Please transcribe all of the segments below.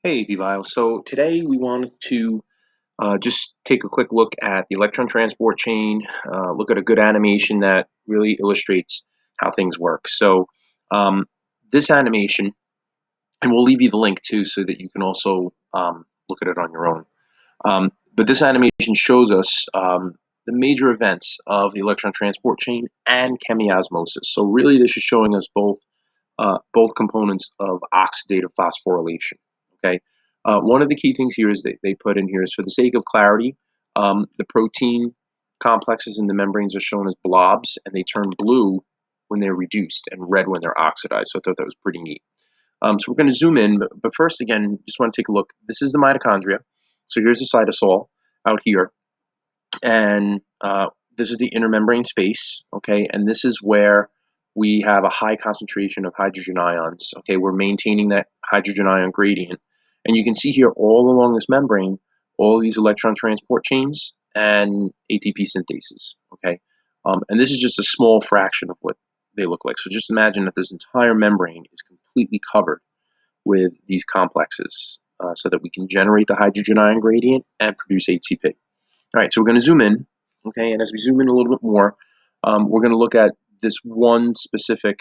Hey, Bevile. So today we wanted to just take a quick look at the electron transport chain, look at a good animation that really illustrates how things work. So um, this animation, and we'll leave you the link too so that you can also look at it on your own. But this animation shows us the major events of the electron transport chain and chemiosmosis. So really this is showing us both components of oxidative phosphorylation. Okay, one of the key things here is that they put in here is for the sake of clarity, the protein complexes in the membranes are shown as blobs, and they turn blue when they're reduced and red when they're oxidized. So I thought that was pretty neat. So we're going to zoom in, but first, again, just want to take a look. This is the mitochondria. So here's the cytosol out here, and this is the inner membrane space, okay, and this is where we have a high concentration of hydrogen ions. Okay, we're maintaining that hydrogen ion gradient, and you can see here all along this membrane all these electron transport chains and ATP synthases. Okay, and this is just a small fraction of what they look like. So just imagine that this entire membrane is completely covered with these complexes, so that we can generate the hydrogen ion gradient and produce ATP. All right, so we're going to zoom in, okay, and as we zoom in a little bit more, we're going to look at this one specific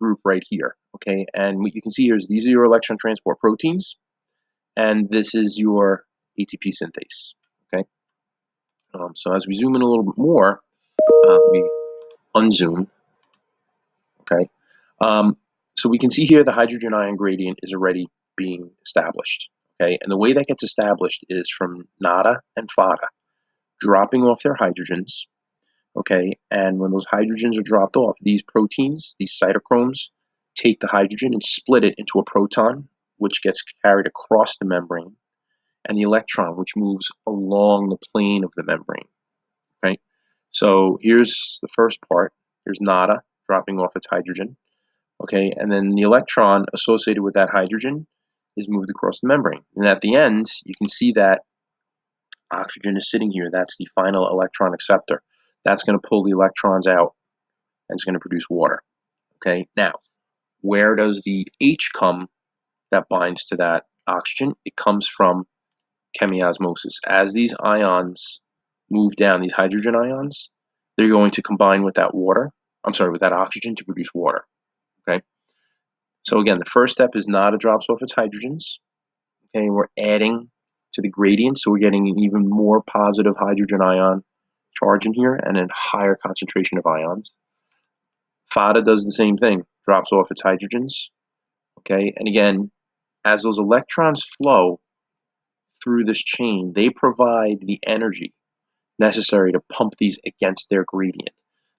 group right here, okay, and what you can see here is these are your electron transport proteins, and this is your ATP synthase, okay. So as we zoom in a little bit more, let me unzoom, okay. So we can see here the hydrogen ion gradient is already being established, okay, and the way that gets established is from nada and fada dropping off their hydrogens. Okay, and when those hydrogens are dropped off, these proteins, these cytochromes, take the hydrogen and split it into a proton, which gets carried across the membrane, and the electron, which moves along the plane of the membrane. Okay, so here's the first part. Here's nada dropping off its hydrogen. Okay, and then the electron associated with that hydrogen is moved across the membrane. And at the end, you can see that oxygen is sitting here. That's the final electron acceptor. That's going to pull the electrons out and it's going to produce water. Okay, now where does the H come that binds to that oxygen? It comes from chemiosmosis. As these ions move down, these hydrogen ions, they're going to combine with that water. I'm sorry, with that oxygen to produce water. Okay, so again, the first step is nada drops off its hydrogens. Okay, and we're adding to the gradient, so we're getting an even more positive hydrogen ion charge in here and a higher concentration of ions. Fada does the same thing, drops off its hydrogens. Okay, and again, as those electrons flow through this chain, they provide the energy necessary to pump these against their gradient.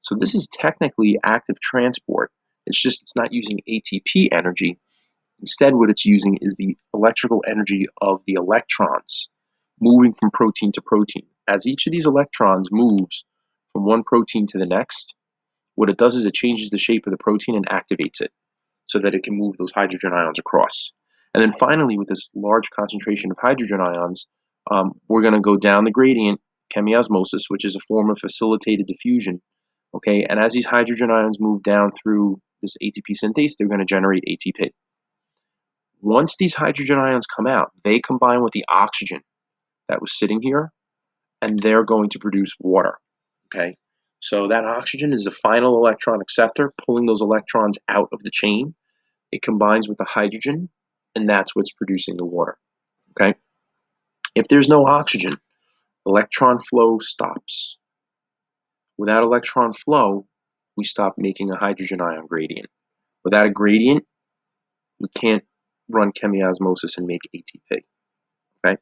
So this is technically active transport. It's just it's not using ATP energy. Instead, what it's using is the electrical energy of the electrons moving from protein to protein. As each of these electrons moves from one protein to the next, what it does is it changes the shape of the protein and activates it so that it can move those hydrogen ions across. And then finally, with this large concentration of hydrogen ions, we're going to go down the gradient, chemiosmosis, which is a form of facilitated diffusion. Okay, and as these hydrogen ions move down through this ATP synthase, they're going to generate ATP. Once these hydrogen ions come out, they combine with the oxygen that was sitting here, and they're going to produce water. Okay, so that oxygen is the final electron acceptor, pulling those electrons out of the chain. It combines with the hydrogen, and that's what's producing the water. Okay, if there's no oxygen, electron flow stops. Without electron flow, we stop making a hydrogen ion gradient. Without a gradient, we can't run chemiosmosis and make ATP. Okay,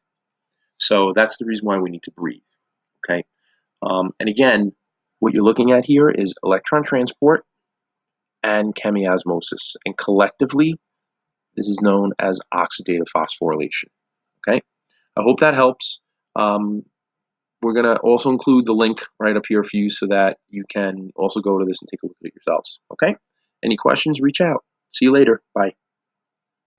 so that's the reason why we need to breathe. Okay, and again, what you're looking at here is electron transport and chemiosmosis, and collectively, this is known as oxidative phosphorylation. Okay, I hope that helps. We're going to also include the link right up here for you so that you can also go to this and take a look at it yourselves. Okay, any questions, reach out. See you later. Bye.